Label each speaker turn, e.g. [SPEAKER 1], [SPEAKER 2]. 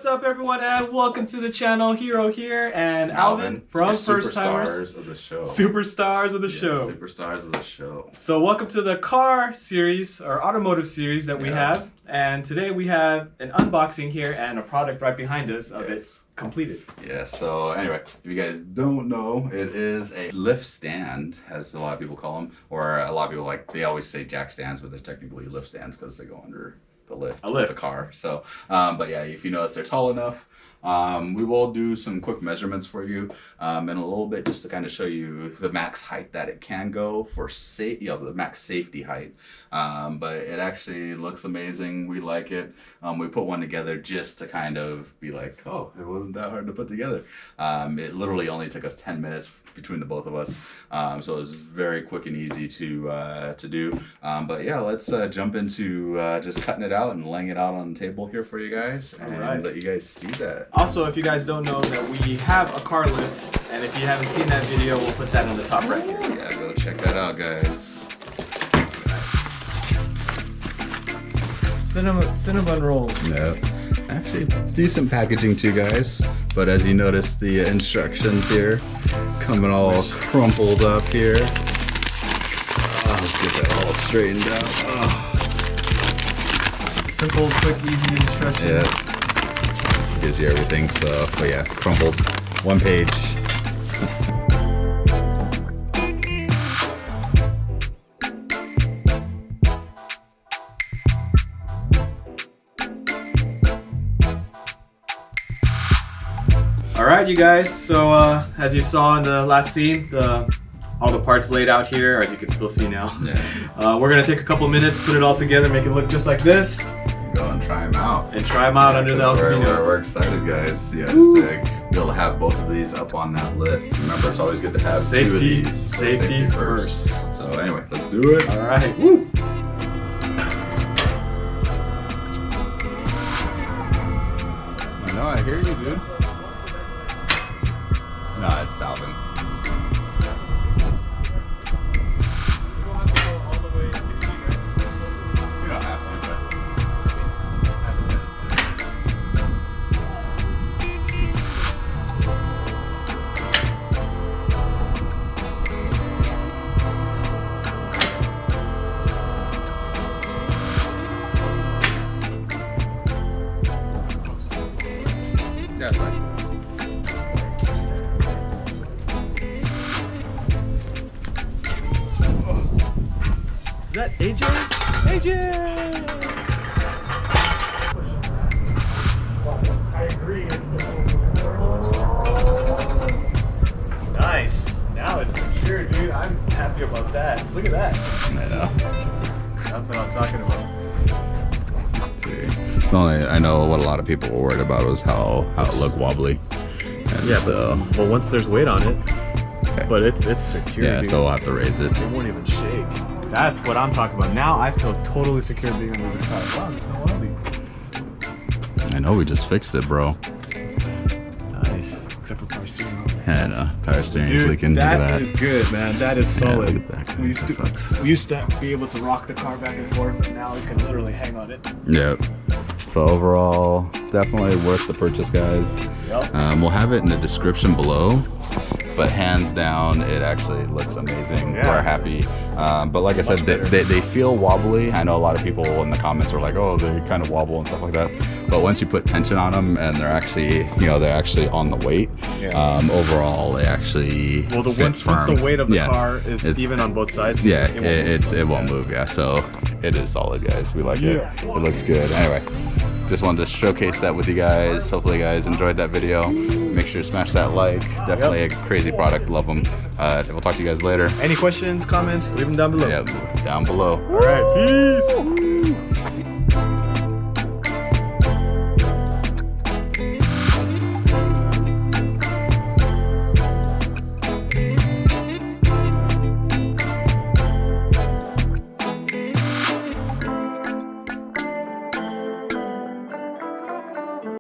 [SPEAKER 1] what's up everyone, and welcome to the channel. Hero here and Alvin from First Timers.
[SPEAKER 2] Superstars of the show.
[SPEAKER 1] Superstars of the show.
[SPEAKER 2] Superstars of the show.
[SPEAKER 1] So welcome to the car series, or automotive series that we have. And today we have an unboxing here and a product right behind us of it completed.
[SPEAKER 2] Yeah, so anyway, if you guys don't know, it is a lift stand, as a lot of people call them. Or a lot of people, they always say jack stands, but they're technically lift stands because they go under the lift of the car. So but yeah, if you notice, they're tall enough. We will do some quick measurements for you in a little bit, just to kind of show you the max height that it can go for the max safety height. But it actually looks amazing. We like it. We put one together just to kind of be like, oh, it wasn't that hard to put together. It literally only took us 10 minutes between the both of us. So it was very quick and easy to do. But yeah, let's jump into just cutting it out and laying it out on the table here for you guys, and let you guys see that.
[SPEAKER 1] Also, if you guys don't know that we have a car lift, and if you haven't seen that video, we'll put that on the top right here.
[SPEAKER 2] Yeah, go check that out, guys.
[SPEAKER 1] Cinnamon rolls.
[SPEAKER 2] Yeah, actually decent packaging too, guys. But as you notice, the instructions here coming all crumpled up here. Let's get that all straightened out.
[SPEAKER 1] Simple, quick, easy instructions.
[SPEAKER 2] Yeah. Gives you everything, so but yeah, crumpled, one page.
[SPEAKER 1] All right, you guys, so as you saw in the last scene, all the parts laid out here, as you can still see now.
[SPEAKER 2] Yeah.
[SPEAKER 1] We're gonna take a couple minutes, put it all together, make it look just like this.
[SPEAKER 2] Go and try them out.
[SPEAKER 1] And try them out under the Alpino.
[SPEAKER 2] We're excited, guys. Yeah, just to be able to have both of these up on that lift. Remember, it's always good to have two of these.
[SPEAKER 1] Safety first.
[SPEAKER 2] So anyway, let's do it.
[SPEAKER 1] All right. Woo.
[SPEAKER 2] I know, I hear you, dude. No, it's Alvin. Yeah, it's fine.
[SPEAKER 1] Is that AJ? AJ! I agree. Nice. Now it's secure, dude. I'm happy about that. Look at that.
[SPEAKER 2] I know.
[SPEAKER 1] That's what I'm talking about.
[SPEAKER 2] I know what a lot of people were worried about was how it looked wobbly. And
[SPEAKER 1] yeah, but well, once there's weight on it, but it's secure.
[SPEAKER 2] Yeah,
[SPEAKER 1] dude.
[SPEAKER 2] so we'll have to raise it.
[SPEAKER 1] It won't even shake. That's what I'm talking about. Now I feel totally secure being under this car. Wow, there's no wobbly.
[SPEAKER 2] I know, we just fixed it, bro.
[SPEAKER 1] Nice, except for power steering.
[SPEAKER 2] Yeah, I know. Power steering's leaking.
[SPEAKER 1] That is good, man. That is solid.
[SPEAKER 2] Yeah, look at that, guys.
[SPEAKER 1] We used to be able to rock the car back and forth, but now we can literally hang on it.
[SPEAKER 2] Yep. So overall, definitely worth the purchase, guys.
[SPEAKER 1] Yep.
[SPEAKER 2] We'll have it in the description below, but hands down, it actually looks amazing.
[SPEAKER 1] Yeah.
[SPEAKER 2] We're happy. But like I said, they feel wobbly. I know a lot of people in the comments are like, oh, they kind of wobble and stuff like that. But once you put tension on them and they're actually, they're actually on the weight, overall, they actually
[SPEAKER 1] once the weight of the car is even on both sides,
[SPEAKER 2] it won't move. Yeah, so it is solid, guys. We like it. It looks good. Anyway, just wanted to showcase that with you guys. Hopefully you guys enjoyed that video. Make sure to smash that like. Definitely a crazy product. Love them. We'll talk to you guys later.
[SPEAKER 1] Any questions, comments, leave them down below.
[SPEAKER 2] Yeah, down below.
[SPEAKER 1] All right, peace.